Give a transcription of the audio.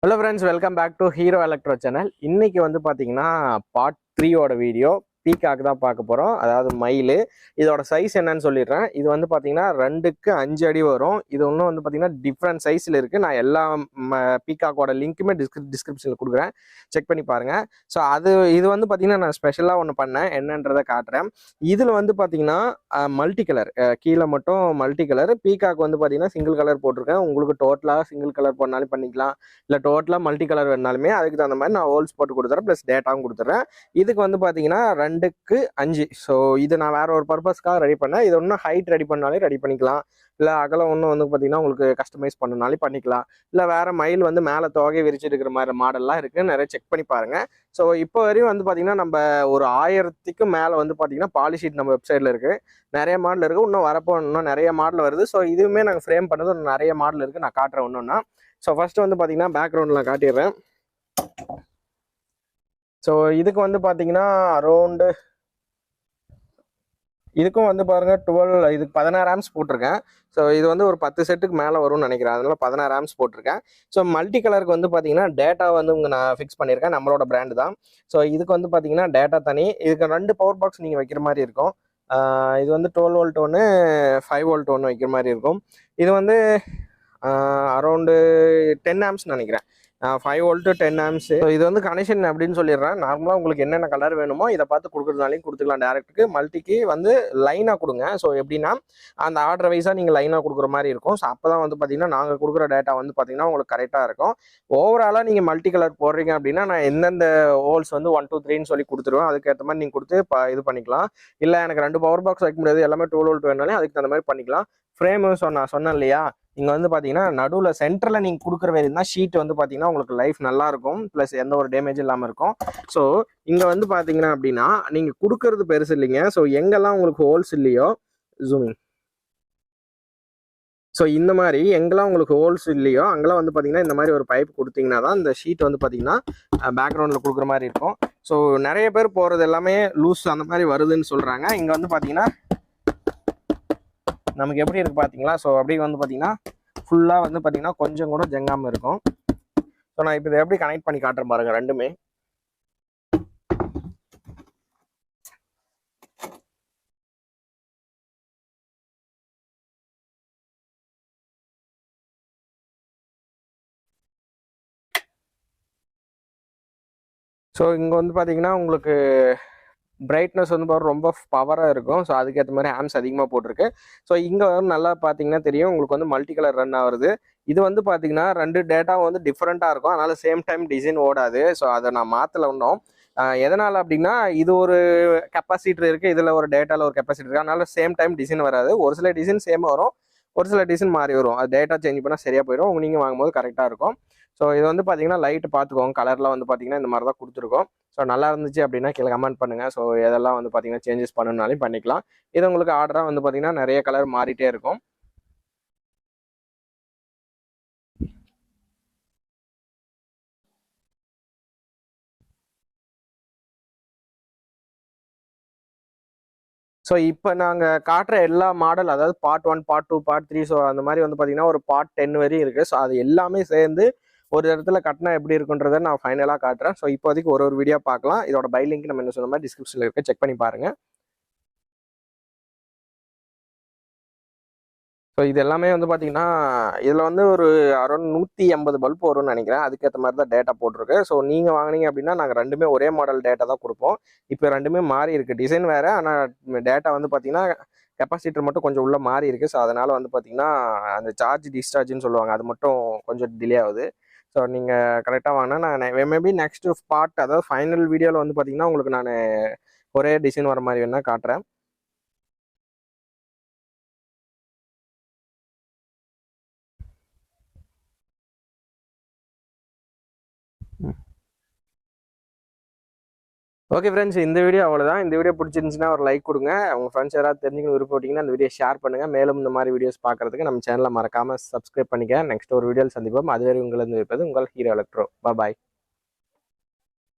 Hello friends, welcome back to Hero Electro channel. இன்னைக்கு வந்து பாத்தீங்கன்னா பார்ட் 3 ஓட வீடியோ பீகாக் தான் பார்க்க போறோம். அதாவது மயில். இதோட சைஸ் என்னன்னு சொல்லிடுறேன். இது வந்து பாத்தீங்கன்னா 2க்கு 5 அடி வரும். இது இன்னும் வந்து பாத்தீங்கன்னா டிஃப்ரெண்ட் சைஸ்ல இருக்கு. நான் எல்லா பீகாக்கோட லிங்க்குமே டிஸ்கிரிப்ஷன்ல கொடுக்குறேன், செக் பண்ணி பாருங்க. ஸோ இது வந்து பாத்தீங்கன்னா நான் ஸ்பெஷலா ஒன்று பண்ணேன், என்னன்றதை காட்டுறேன். இதுல வந்து பாத்தீங்கன்னா மல்டி கலர், கீழே மட்டும் மல்டி கலர். பீகாக் வந்து பாத்தீங்கன்னா சிங்கிள் கலர் போட்டிருக்கேன். உங்களுக்கு டோட்டலா சிங்கிள் கலர் பண்ணாலும் பண்ணிக்கலாம், இல்லை டோட்டலா மல்டி கலர் வேணாலுமே அதுக்கு தகுந்த மாதிரி நான் ஹோல்ஸ் போட்டு கொடுத்துறேன், ப்ளஸ் டேட்டாவும் கொடுத்துட்றேன். இதுக்கு வந்து பாத்தீங்கன்னா 2க்கு 5. ஸோ இது நான் வேற ஒரு பர்பஸ்க்காக ரெடி பண்ணேன். இது ஒன்றும் ஹைட் ரெடி பண்ணாலே ரெடி பண்ணிக்கலாம், இல்லை அகலம் ஒன்றும் வந்து பார்த்தீங்கன்னா உங்களுக்கு கஸ்டமைஸ் பண்ணனாலே பண்ணிக்கலாம், இல்லை வேற மயில் வந்து மேலே தொகை விரிச்சு இருக்கிற மாதிரி மாடல்லாம் இருக்கு, நிறைய செக் பண்ணி பாருங்க. ஸோ இப்போ வரையும் வந்து பார்த்தீங்கன்னா நம்ம ஒரு 1000க்கு மேலே வந்து பார்த்தீங்கன்னா பாலிஷீட் நம்ம வெப்சைட்ல இருக்கு, நிறைய மாடல் இருக்கு. இன்னும் வரப்போ இன்னும் நிறைய மாடல் வருது. ஸோ இதுவுமே நாங்கள் ஃப்ரேம் பண்ணது நிறைய மாடல் இருக்கு, நான் காட்டுறேன் ஒன்றுன்னா. ஸோ ஃபர்ஸ்ட் வந்து பார்த்தீங்கன்னா பேக்ரவுண்ட்ல நான் காட்டிடுறேன். ஸோ இதுக்கு வந்து பார்த்தீங்கன்னா அரௌண்டு இதுக்கும் வந்து பாருங்க 12, இதுக்கு 16 ஆம்ஸ் போட்டிருக்கேன். ஸோ இது வந்து ஒரு 10 செட்டுக்கு மேலே வரும்னு நினைக்கிறேன், அதனால 16 ஆம்ஸ் போட்டிருக்கேன். ஸோ மல்டி கலருக்கு வந்து பார்த்தீங்கன்னா டேட்டா வந்து நான் ஃபிக்ஸ் பண்ணியிருக்கேன், நம்மளோட பிராண்டு தான். ஸோ இதுக்கு வந்து பார்த்தீங்கன்னா டேட்டா தனி. இதுக்கு 2 பவர் பாக்ஸ் நீங்கள் வைக்கிற மாதிரி இருக்கும். இது வந்து 12 வோல்ட் ஒன்று, 5 வோல்ட் ஒன்று வைக்கிற மாதிரி இருக்கும். இது வந்து அரௌண்டு 10 ஆம்ஸ் நினைக்கிறேன், 5 வோல்ட் 10 ஆம்ஸ். இது வந்து கனெக்ஷன் அப்படின்னு சொல்லிடுறேன். நார்மலாக உங்களுக்கு என்னென்ன கலர் வேணுமோ இதை பார்த்து கொடுக்குறதுனாலையும் கொடுத்துக்கலாம். டேரக்ட்டுக்கு மல்டிக்கு வந்து லைனாக கொடுங்க. ஸோ எப்படின்னா அந்த ஆர்டர் வைஸாக நீங்கள் லைனாக கொடுக்குற மாதிரி இருக்கும். ஸோ அப்போ தான் வந்து பார்த்தீங்கன்னா நாங்கள் கொடுக்குற டேட்டா வந்து பார்த்தீங்கன்னா உங்களுக்கு கரெக்டாக இருக்கும். ஓவராலாக நீங்கள் மல்டி கலர் போடுறீங்க அப்படின்னா நான் எந்தெந்த ஹோல்ஸ் வந்து 1 2 3ன்னு சொல்லி கொடுத்துருவேன். அதுக்கேற்ற மாதிரி நீங்கள் கொடுத்து இது பண்ணிக்கலாம். இல்லை எனக்கு 2 பவர் பாக்ஸ் வைக்க முடியாது, எல்லாமே 12 வோல்ட் வேணாலே அதுக்கு தகுந்த மாதிரி பண்ணிக்கலாம். ஃப்ரேமு சொன்னேன் இல்லையா, இங்கே வந்து பார்த்தீங்கன்னா நடுவில் சென்டரில் நீங்கள் கொடுக்குற வேறு தான் ஷீட் வந்து பார்த்தீங்கன்னா உங்களுக்கு லைஃப் நல்லா இருக்கும், ப்ளஸ் எந்த ஒரு டேமேஜும் இல்லாமல் இருக்கும். ஸோ இங்கே வந்து பார்த்தீங்கன்னா அப்படின்னா நீங்கள் கொடுக்கறது பெருசு இல்லைங்க. ஸோ எங்கெல்லாம் உங்களுக்கு ஹோல்ஸ் இல்லையோ, ஜூமிங், ஸோ இந்த மாதிரி எங்கெல்லாம் உங்களுக்கு ஹோல்ஸ் இல்லையோ அங்கெல்லாம் வந்து பார்த்தீங்கன்னா இந்த மாதிரி ஒரு பைப் கொடுத்தீங்கன்னா தான் இந்த ஷீட் வந்து பார்த்தீங்கன்னா பேக்ரவுண்டில் கொடுக்குற மாதிரி இருக்கும். ஸோ நிறைய பேர் போகிறது எல்லாமே லூஸ் அந்த மாதிரி வருதுன்னு சொல்கிறாங்க. இங்கே வந்து பார்த்தீங்கன்னா நமக்கு எப்படி இருக்குது பார்த்தீங்களா. ஸோ அப்படியே வந்து பார்த்தீங்கன்னா ஃபுல்லாக வந்து பார்த்தீங்கன்னா கொஞ்சம் கூட ஜங்காமல் இருக்கும். ஸோ நான் இப்போ இதை எப்படி கனெக்ட் பண்ணி காட்டுறேன் பாருங்க ரெண்டுமே. ஸோ இங்கே வந்து பார்த்தீங்கன்னா உங்களுக்கு பிரைட்னஸ் வந்து ரொம்ப பவராக இருக்கும். ஸோ அதுக்கேற்ற மாதிரி ஆம்ஸ் அதிகமாக போட்டிருக்கு. ஸோ இங்கே வந்து நல்லா பார்த்தீங்கன்னா தெரியும் உங்களுக்கு வந்து மல்டி கலர் ரன் ஆகுது. இது வந்து பார்த்தீங்கன்னா 2 டேட்டா வந்து டிஃப்ரெண்ட்டாக இருக்கும், அதனால சேம் டைம் டிசைன் ஓடாது. ஸோ அதை நான் மாற்றல ஒன்றும். எதனால் அப்படின்னா இது ஒரு கெப்பாசிட்டர் இருக்குது, இதில் ஒரு டேட்டாவில் ஒரு கெப்பாசிட்டர் இருக்குது, அதனால சேம் டைம் டிசைன் வராது. ஒரு சில டிசைன் சேம் வரும், ஒரு சில டிசைன் மாறி வரும். அது டேட்டா சேஞ்ச் பண்ணால் சரியாக போயிடும், நீங்கள் வாங்கும்போது கரெக்டாக இருக்கும். ஸோ இது வந்து பார்த்தீங்கன்னா லைட்டு பார்த்துக்கோங்க, கலர்லாம் வந்து பார்த்தீங்கன்னா இந்த மாதிரி தான் கொடுத்துருக்கோம். ஸோ நல்லா இருந்துச்சு அப்படின்னா கீழே கமெண்ட் பண்ணுங்கள். ஸோ இதெல்லாம் வந்து பார்த்தீங்கன்னா சேஞ்சஸ் பண்ணணுனாலும் பண்ணிக்கலாம். இது உங்களுக்கு ஆர்டராக வந்து பார்த்தீங்கன்னா நிறைய கலர் மாறிட்டே இருக்கும். ஸோ இப்போ நாங்கள் காட்டுற எல்லா மாடல், அதாவது பார்ட் 1 பார்ட் 2 பார்ட் 3, ஸோ அந்த மாதிரி வந்து பார்த்தீங்கன்னா ஒரு பார்ட் 10 வரையும் இருக்குது. ஸோ அது எல்லாமே சேர்ந்து ஒரு இடத்துல கட்டினா எப்படி இருக்குன்றதை நான் ஃபைனலாக காட்டுறேன். ஸோ இப்போதைக்கு ஒரு வீடியோ பார்க்கலாம். இதோட பை லிங்க் நம்ம என்ன சொன்ன மாதிரி டிஸ்கிரிப்ஷனில் இருக்க, செக் பண்ணி பாருங்கள். ஸோ இது எல்லாமே வந்து பார்த்தீங்கன்னா இதில் வந்து ஒரு அரௌண்ட் 180 பல்ப் வரும்னு நினைக்கிறேன், அதுக்கேற்ற மாதிரி தான் டேட்டா போட்டிருக்கு. ஸோ நீங்கள் வாங்கினீங்க அப்படின்னா நாங்கள் ரெண்டுமே ஒரே மாடல் டேட்டா தான் கொடுப்போம். இப்போ ரெண்டுமே மாறி இருக்குது, டிசைன் வேறு, ஆனால் டேட்டா வந்து பார்த்தீங்கன்னா கெப்பாசிட்டர் மட்டும் கொஞ்சம் உள்ள மாறி இருக்குது. ஸோ அதனால் வந்து பார்த்தீங்கன்னா அந்த சார்ஜ் டிஸ்சார்ஜ்னு சொல்லுவாங்க, அது மட்டும் கொஞ்சம் டிலே ஆகுது. ஸோ நீங்கள் கரெக்டாக வாங்கினா நான் மேபி நெக்ஸ்ட் பார்ட், அதாவது ஃபைனல் வீடியோவில் வந்து பார்த்தீங்கன்னா உங்களுக்கு நான் ஒரே டிசைன் வர மாதிரி வேணால் காட்டுறேன். ஓகே ஃப்ரெண்ட்ஸ், இந்த வீடியோ அவ்வளோதான். இந்த வீடியோ பிடிச்சிருந்துச்சுன்னா ஒரு லைக் கொடுங்க. உங்கள் ஃப்ரெண்ட்ஸ் யாராவது தெரிஞ்சுக்கணும் விருப்பப்பட்டீங்கன்னா இந்த வீடியோ ஷேர் பண்ணுங்கள். மேலும் இந்த மாதிரி வீடியோஸ் பார்க்குறதுக்கு நம்ம சேனலை மறக்காமல் சப்ஸ்கிரைப் பண்ணிக்க. நெக்ஸ்ட் ஒரு வீடியோவில் சந்திப்போம். அதுவரை உங்களிருந்து இருப்பது உங்கள் ஹீரோ எலக்ட்ரோ. பாய்.